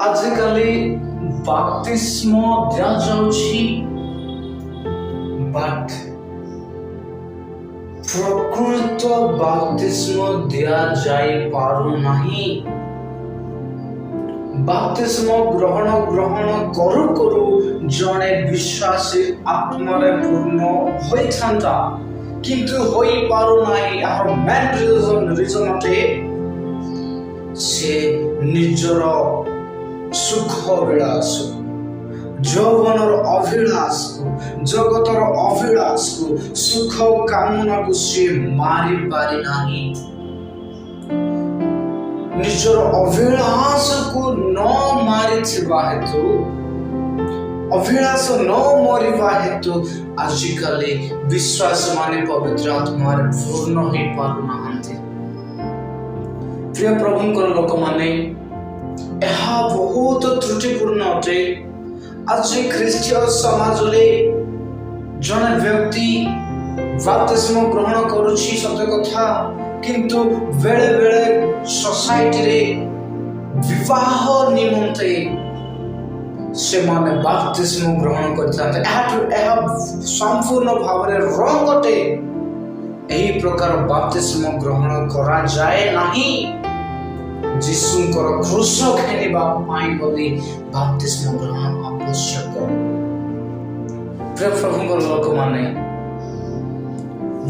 ଆଜିକାଲି ବାପ୍ତିସ୍ମ ଦିଆଯାଉଛି, ବଟ୍ ପ୍ରକୃତ ବାପ୍ତିସ୍ମ ଦିଆଯାଇ ପାରୁନାହିଁ। ବାପ୍ତିସ୍ମ ଗ୍ରହଣ କରୁ କରୁ ଜଣେ ବିଶ୍ୱାସୀ ଆତ୍ମାରେ ପୂର୍ଣ୍ଣ ହୋଇଥାନ୍ତା, କିନ୍ତୁ ହୋଇପାରୁନାହିଁ। ଏହାର ମେନ୍ ରିଜନ୍ ଅଟେ ସେ ନିଜର ସୁଖ ଅଭିଳାଷ, ଯୌବନର ଅଭିଳାଷକୁ, ଜଗତର ଅଭିଳାଷକୁ, ସୁଖ କାମନାକୁ ସେ ମାରି ପାରିନାହିଁ। ନିଜର ଅଭିଳାଷକୁ ନ ମାରିଥିବା ହେତୁ, ଅଭିଳାଷ ନ ମରିବା ହେତୁ ଆଜିକାଲି ବିଶ୍ୱାସ ମାନେ ପବିତ୍ର ଆତ୍ମାରେ ପୂର୍ଣ୍ଣ ହୋଇପାରୁନାହାନ୍ତି। ପ୍ରିୟ ପ୍ରଭୁଙ୍କର ଲୋକମାନେ, ଏହା ବହୁତ ତ୍ରୁଟିପୂର୍ଣ୍ଣ ଅଟେ। ଆଜି ଖ୍ରୀଷ୍ଟୀୟ ସମାଜରେ ଜଣେ ବ୍ୟକ୍ତି ବାପ୍ତିସ୍ମ ଗ୍ରହଣ କରୁଛି ସତ କଥା, କିନ୍ତୁ ବେଳେ ବେଳେ ସୋସାଇଟିରେ ବିବାହ ନିମନ୍ତେ ସେମାନେ ବାପ୍ତିସ୍ମ ଗ୍ରହଣ କରିଥାନ୍ତି। ଏହା ସମ୍ପୂର୍ଣ୍ଣ ଭାବରେ ରଙ୍ଗ ଅଟେ। ଏହି ପ୍ରକାର ବାପ୍ତିସ୍ମ ଗ୍ରହଣ କରାଯାଏ ନାହିଁ। ଯୀଶୁଙ୍କର କ୍ରୁଶ ଘେନିବା ପାଇଁ ବୋଲି ବାପ୍ତିସ୍ମ ଗ୍ରହଣ ଆବଶ୍ୟକ। ପ୍ରିୟ ପ୍ରଭୁଙ୍କର ଲୋକମାନେ,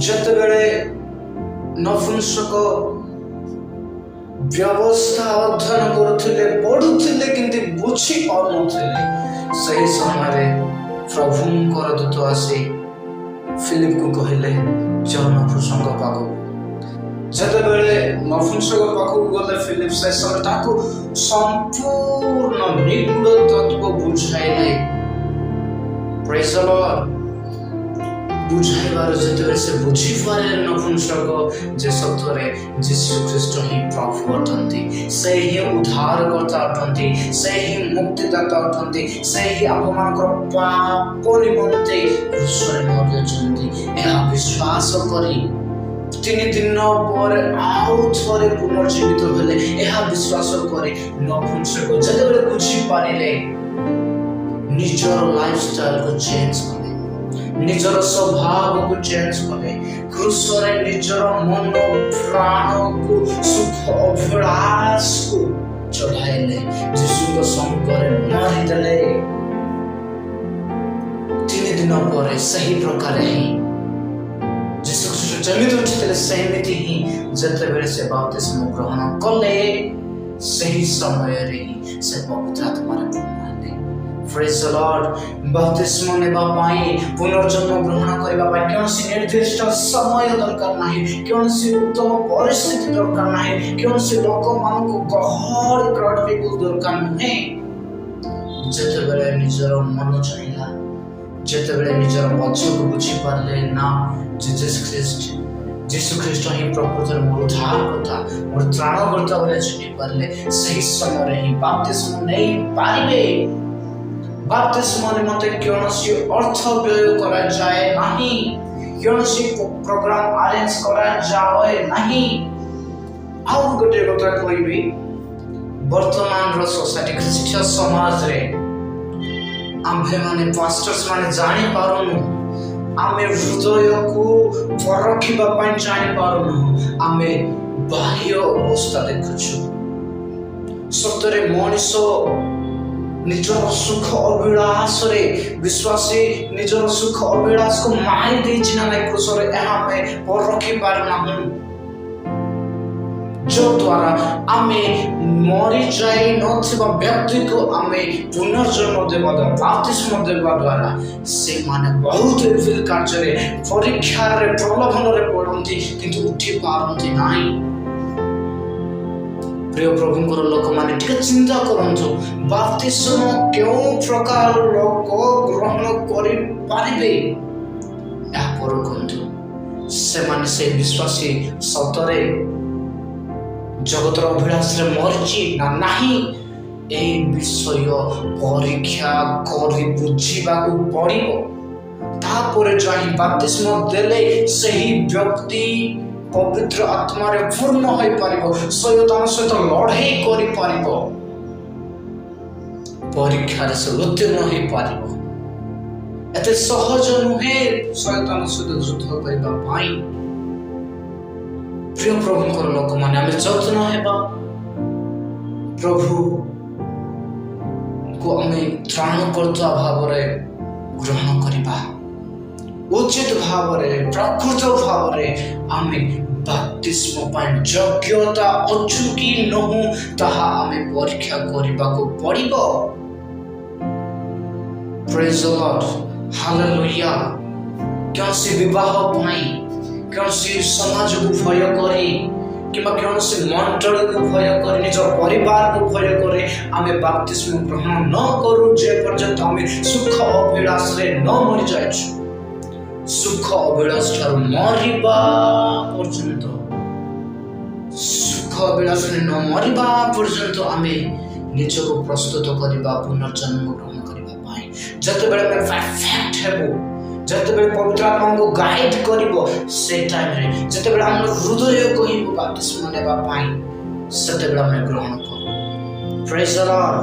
ଯେତେବେଳେ ନପୁଂସକ ବ୍ୟବସ୍ଥା ଅଧ୍ୟୟନ କରୁଥିଲେ, ପଢୁଥିଲେ, କିନ୍ତୁ ବୁଝି ପାରୁନଥିଲେ, ସେହି ସମୟରେ ପ୍ରଭୁଙ୍କର ଦୂତ ଆସି ଫିଲିପକୁ କହିଲେ, ଚାଲ ନପୁଂସକ ପାଖକୁ। ଯେତେବେଳେ ନପୁଂସକ ପାଖକୁ ଗଲେ ଫିଲିପ, ସେ ସମୟ ତାକୁ ସମ୍ପୂର୍ଣ୍ଣ ନିଗୁଡ ତତ୍ତ୍ୱ ବୁଝାଇଲେ। ପ୍ରେଜ୍ ଦ ଲର୍ଡ। ବୁଝାଇବାର ଯେତେବେଳେ ସେ ବୁଝିପାରିଲେ ନପୁଂସକ ଯେ ସତରେ ଯୀଶୁ ଖ୍ରୀଷ୍ଟ ହିଁ ପ୍ରଭୁ ଅଟନ୍ତି, ସେ ହିଁ ଉଦ୍ଧାରକର୍ତ୍ତା ଅଟନ୍ତି, ସେ ହିଁ ମୁକ୍ତିଦାତା ଅଟନ୍ତି, ସେ ହିଁ ଆପଣମାନଙ୍କର ପାପ ନିମନ୍ତେ କ୍ରୁଶରେ ମରିଛନ୍ତି, ଏହା ବିଶ୍ୱାସ କରି 3 ଦିନ ପରେ ଆଉ ଥରେ ପୁନର୍ଜୀବିତ ହେଲେ। ଏହା ବିଶ୍ୱାସ କରି ନପୁଂସକ ଯେତେବେଳେ ବୁଝିପାରିଲେ, ନିଜର ଲାଇଫଷ୍ଟାଇଲକୁ ଚେଞ୍ଜ କଲେ, ନିଜର ସ୍ୱଭାବକୁ ଚେଞ୍ଜ କଲେ, କ୍ରୁଶରେ ନିଜର ମନ ପ୍ରାଣକୁ, ସୁଖ ଅଭିଳାଷକୁ ଚଢାଇଲେ, ଯୀଶୁଙ୍କ ସଙ୍ଗରେ ମରିଦେଲେ। 3 ଦିନ ପରେ ସେହି ପ୍ରକାର ହିଁ ଯୀଶୁ ଖ୍ରୀଷ୍ଟ ଯେମିତି ଉଠିଥିଲେ, ସେମିତି ହିଁ ଯେତେବେଳେ ସେ ବାପ୍ତିସ୍ମ ଗ୍ରହଣ କଲେ, ସେହି ସମୟରେ ହିଁ ସେ ପବିତ୍ର ଆତ୍ମାରେ ପୂର୍ଣ୍ଣ ହେଲେ। ପ୍ରେଜ୍ ଦ ଲର୍ଡ। ବାପ୍ତିସ୍ମ ନେବା ପାଇଁ, ପୁନର୍ଜନ୍ମ ଗ୍ରହଣ କରିବା ପାଇଁ କୌଣସି ନିର୍ଦ୍ଦିଷ୍ଟ ସମୟ ଦରକାର ନାହିଁ, କୌଣସି ଉତ୍ତମ ପରିସ୍ଥିତି ଦରକାର ନାହିଁ, କୌଣସି ଲୋକମାନଙ୍କୁ ଗହଳି କ୍ରାଉଡ୍ ଦରକାର ନୁହେଁ। ଯେତେବେଳେ ନିଜର ମନ ଚାହିଁଲା, ଯେତେବେଳେ ନିଜର ପଛକୁ ବୁଝିପାରିଲେ, ନା ଯୀଶୁ ଖ୍ରୀଷ୍ଟ ହିଁ ପ୍ରକୃତରେ ମୋର ଉଦ୍ଧାରକର୍ତ୍ତା, ମୋର ତ୍ରାଣକର୍ତ୍ତା ବୋଲି ଚିହ୍ନିପାରିଲେ, ସେହି ସମୟରେ ହିଁ ବାପ୍ତିସ୍ମ ନେଇ ପାରିବେ। ବାପ୍ତିସ୍ମ ନିମନ୍ତେ କୌଣସି ଅର୍ଥ ବ୍ୟୟ କରାଯାଏ ନାହିଁ, କୌଣସି ପ୍ରୋଗ୍ରାମ ଆରେଞ୍ଜ କରାଯାଏ ନାହିଁ। ଆଉ ଗୋଟିଏ କଥା କହିବି, ବର୍ତ୍ତମାନର ସୋସାଇଟି, ଖ୍ରୀଷ୍ଟୀୟ ସମାଜରେ ଆମ୍ଭେମାନେ ପାଷ୍ଟର୍ସ ମାନେ ଜାଣିପାରୁନୁ, ଆମେ ହୃଦୟକୁ ପରଖିବା ପାଇଁ ଜାଣିପାରୁନୁ, ଆମେ ବାହ୍ୟ ଅବସ୍ଥା ଦେଖୁଛୁ। ସତରେ ମଣିଷ ନିଜର ସୁଖ ଅଭିଳାଷରେ, ବିଶ୍ୱାସୀ ନିଜର ସୁଖ ଅଭିଳାଷକୁ ମାରି ଦେଇଛି ନା ନାଇଁ କ୍ରୁଶରେ, ଏହା ଆମେ ପରଖି ପାରୁନାହୁଁ। ଯଦ୍ୱାରା ଆମେ ମରିଯାଇ ନଥିବା ବ୍ୟକ୍ତିକୁ ଆମେ ପୁନର୍ଜନ୍ମ ଦେବା ଦ୍ୱାରା, ବାପ୍ତିସ୍ମ ଦେବା ଦ୍ୱାରା ସେମାନେ ବହୁତ ଇଭିଲ୍ କାର୍ଯ୍ୟରେ, ପରୀକ୍ଷାରେ, ପ୍ରଲୋଭନରେ ପଡ଼ନ୍ତି, କିନ୍ତୁ ଉଠି ପାରନ୍ତି ନାହିଁ। ପ୍ରିୟ ପ୍ରଭୁଙ୍କର ଲୋକମାନେ, ଟିକେ ଚିନ୍ତା କରନ୍ତୁ, ବାପ୍ତିସ୍ମ କେଉଁ ପ୍ରକାର ଲୋକ ଗ୍ରହଣ କରିପାରିବେ? ଏହା ପରଖନ୍ତୁ। ସେମାନେ ସେ ବିଶ୍ୱାସୀ ସତରେ ଜଗତର ଅଭିଳାଷରେ ମରିଛି ନା ନାହିଁ, ଏହି ବିଷୟ ପରୀକ୍ଷା କରି ବୁଝିବାକୁ ପଡ଼ିବ। ତାପରେ ଯାଇ ବାପ୍ତିସ୍ମ ଦେଲେ ସେହି ବ୍ୟକ୍ତି ପବିତ୍ର ଆତ୍ମାରେ ପୂର୍ଣ୍ଣ ହୋଇପାରିବ, ଶୈତାନ ସହିତ ଲଢ଼େଇ କରିପାରିବ। ପରୀକ୍ଷାରେ ସେ ଉତ୍ତୀର୍ଣ୍ଣ ହେଇପାରିବ। ଏତେ ସହଜ ନୁହେଁ ଶୟତାନ ସହିତ ଯୁଦ୍ଧ କରିବା ପାଇଁ। ପ୍ରିୟ ପ୍ରଭୁଙ୍କର ଲୋକମାନେ, ଆମେ ଯତ୍ନ ହେବା, ପ୍ରଭୁକୁ ଆମେ ତ୍ରାଣକର୍ତ୍ତା ଭାବରେ ଗ୍ରହଣ କରିବା, ଉଚିତ ଭାବରେ ପ୍ରକୃତ ଭାବରେ ଆମେ ବାପ୍ତିସ୍ମ ପାଇଁ ଯୋଗ୍ୟତା ଅଛୁ କି ନୁହଁ ତାହା ଆମେ ପରୀକ୍ଷା କରିବାକୁ ପଡ଼ିବ। ପ୍ରେଜ୍ ଦ ଲର୍ଡ, ହାଲେଲୁୟା। କୌଣସି ବିବାହ ପାଇଁ, କୌଣସି ସମାଜକୁ ଭୟ କରି କିମ୍ବା କୌଣସି ମଣ୍ଡଳୀକୁ ଭୟ କରି, ନିଜ ପରିବାରକୁ ଭୟ କରି ଆମେ ବାପ୍ତିସ୍ମ ଗ୍ରହଣ ନ କରୁ ଯେ ପର୍ଯ୍ୟନ୍ତ ଆମେ ସୁଖ ଅଭିଳାଷରେ ନ ମରିଯାଇଛୁ। ସୁଖ ଅଭିଳାଷ ଠାରୁ ମରିବା ପର୍ଯ୍ୟନ୍ତ, ସୁଖ ଅଭିଳାଷରେ ନ ମରିବା ପର୍ଯ୍ୟନ୍ତ ଆମେ ନିଜକୁ ପ୍ରସ୍ତୁତ କରିବା ପୁନର୍ଜନ୍ମ ଗ୍ରହଣ କରିବା ପାଇଁ। ଯେତେବେଳେ ଆମେ ପରଫେକ୍ଟ ହେବୁ, ଯେତେବେଳେ ପବିତ୍ର ଆତ୍ମାଙ୍କୁ ଗାଇଡ୍ କରିବ, ସେ ଟାଇମରେ ଯେତେବେଳେ ଆମର ହୃଦୟ କହିବ ବାପ୍ତିସ୍ମ ନେବା ପାଇଁ, ସେତେବେଳେ ଆମେ ଗ୍ରହଣ କରୁ। ପ୍ରେଜ୍ ଦ ଲର୍ଡ।